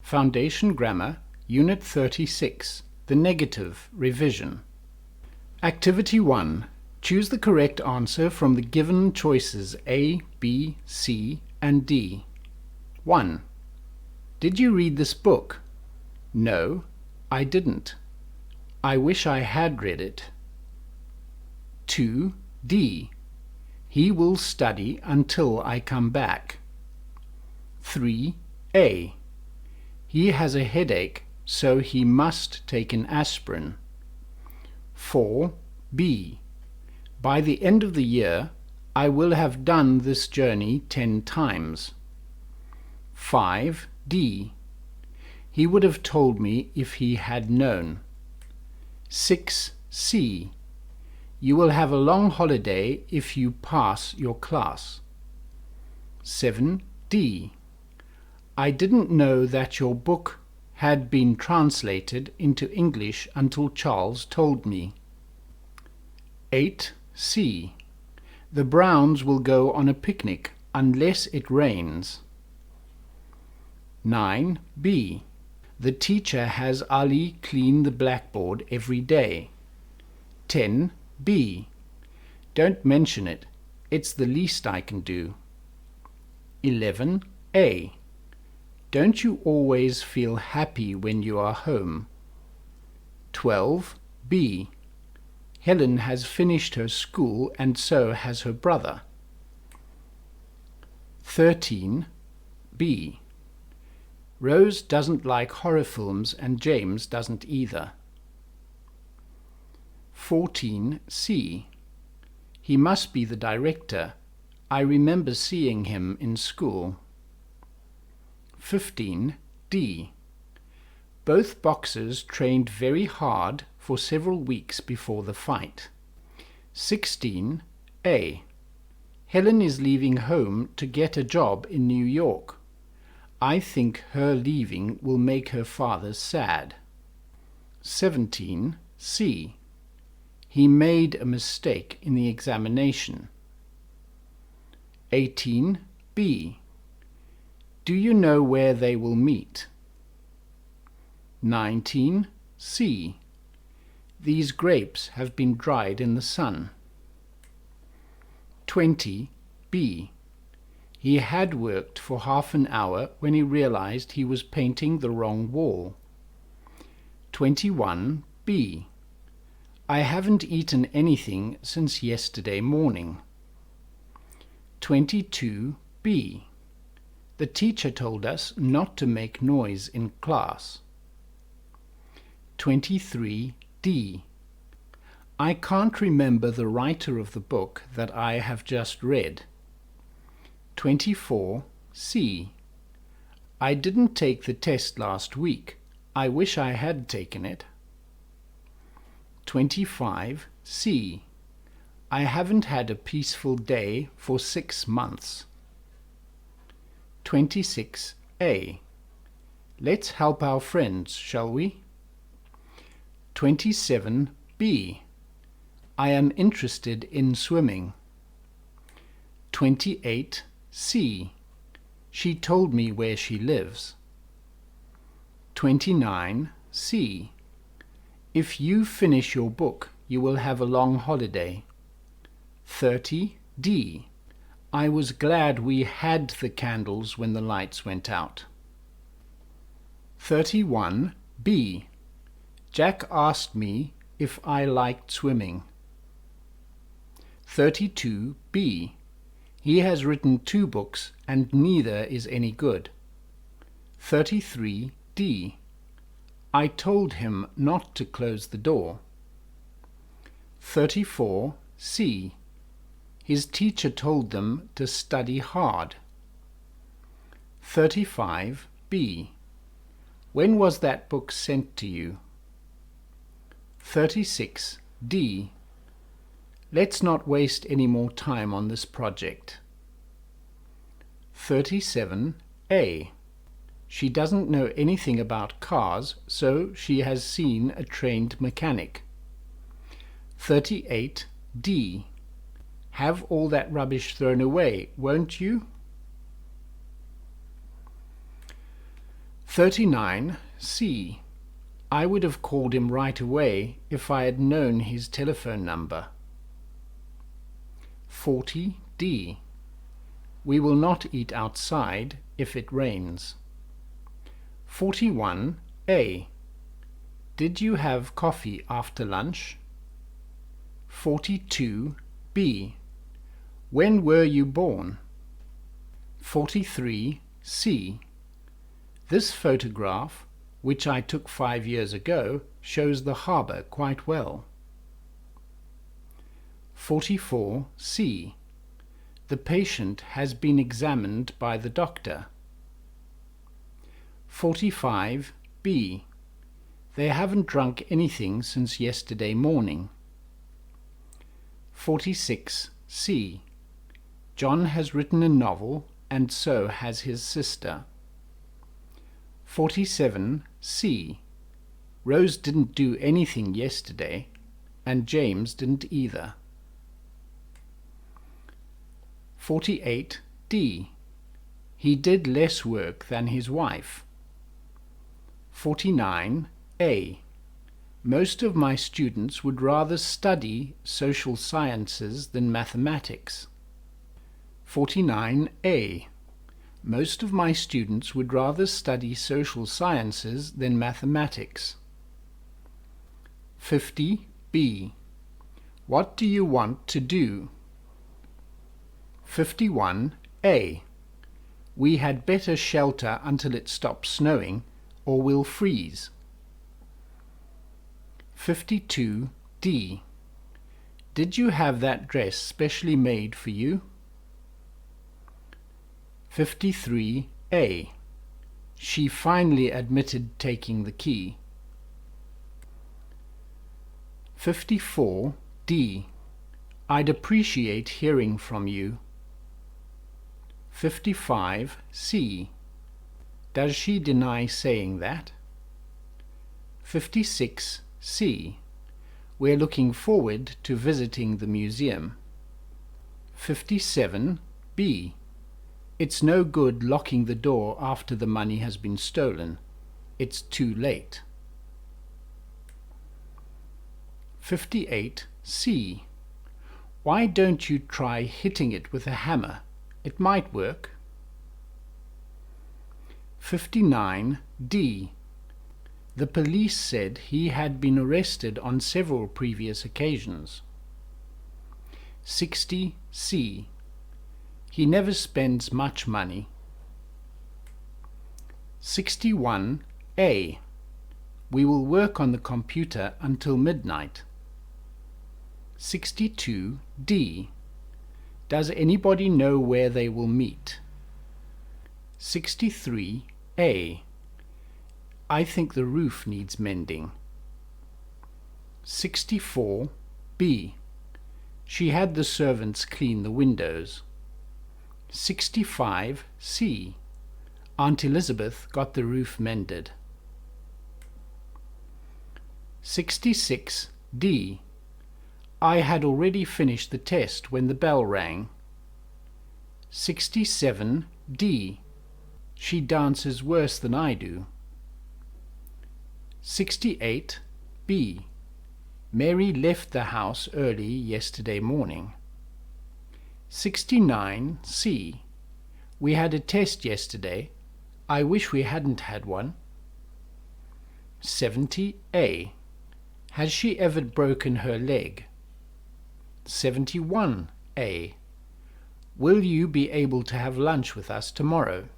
Foundation Grammar, Unit 36, the negative revision. Activity 1. Choose the correct answer from the given choices A, B, C, and D. 1. Did you read this book? No, I didn't. I wish I had read it. 2. D. He will study until I come back. 3. A. He has a headache, so he must take an aspirin. 4. B. By the end of the year, I will have done this journey 10 times. 5. D. He would have told me if he had known. 6. C. You will have a long holiday if you pass your class. 7. D. I didn't know that your book had been translated into English until Charles told me. 8. C. The Browns will go on a picnic unless it rains. 9. B. The teacher has Ali clean the blackboard every day. 10. B. Don't mention it. It's the least I can do. 11. A. Don't you always feel happy when you are home? 12. B. Helen has finished her school and so has her brother. 13. B. Rose doesn't like horror films and James doesn't either. 14. C. He must be the director. I remember seeing him in school. 15. D. Both boxers trained very hard for several weeks before the fight. 16. A. Helen is leaving home to get a job in New York. I think her leaving will make her father sad. 17. C. He made a mistake in the examination. 18. B. Do you know where they will meet? 19. C. These grapes have been dried in the sun. 20. B. He had worked for half an hour when he realized he was painting the wrong wall. 21. B. I haven't eaten anything since yesterday morning. 22. B. The teacher told us not to make noise in class. 23. D. I can't remember the writer of the book that I have just read. 24. C. I didn't take the test last week. I wish I had taken it. 25. C. I haven't had a peaceful day for 6 months. 26. A. Let's help our friends, shall we? 27. B. I am interested in swimming. 28. C. She told me where she lives. 29. C. If you finish your book, you will have a long holiday. 30. D. I was glad we had the candles when the lights went out. 31. B. Jack asked me if I liked swimming. 32. B. He has written 2 books and neither is any good. 33. D. I told him not to close the door. 34. C. His teacher told them to study hard. 35. B. When was that book sent to you? 36. D. Let's not waste any more time on this project. 37. A. She doesn't know anything about cars, so she has seen a trained mechanic. 38. D. Have all that rubbish thrown away, won't you? 39C. I would have called him right away if I had known his telephone number. 40D. We will not eat outside if it rains. 41A. Did you have coffee after lunch? 42B. When were you born? 43C. This photograph, which I took 5 years ago, shows the harbour quite well. 44C. The patient has been examined by the doctor. 45B. They haven't drunk anything since yesterday morning. 46C. John has written a novel, and so has his sister. 47C. Rose didn't do anything yesterday, and James didn't either. 48D. He did less work than his wife. 49A. Most of my students would rather study social sciences than mathematics. 49A. Most of my students would rather study social sciences than mathematics. 50B. What do you want to do? 51A. We had better shelter until it stops snowing, or we'll freeze. 52D. Did you have that dress specially made for you? 53A. She finally admitted taking the key. 54D. I'd appreciate hearing from you. 55C. Does she deny saying that? 56C. We're looking forward to visiting the museum. 57B. It's no good locking the door after the money has been stolen. It's too late. 58C. Why don't you try hitting it with a hammer? It might work. 59D. The police said he had been arrested on several previous occasions. 60C. He never spends much money. 61A. We will work on the computer until midnight. 62D. Does anybody know where they will meet? 63A. I think the roof needs mending. 64B. She had the servants clean the windows. 65C. Aunt Elizabeth got the roof mended. 66D. I had already finished the test when the bell rang. 67D. She dances worse than I do. 68B. Mary left the house early yesterday morning. 69C. We had a test yesterday. I wish we hadn't had one. 70A. Has she ever broken her leg? 71A. Will you be able to have lunch with us tomorrow?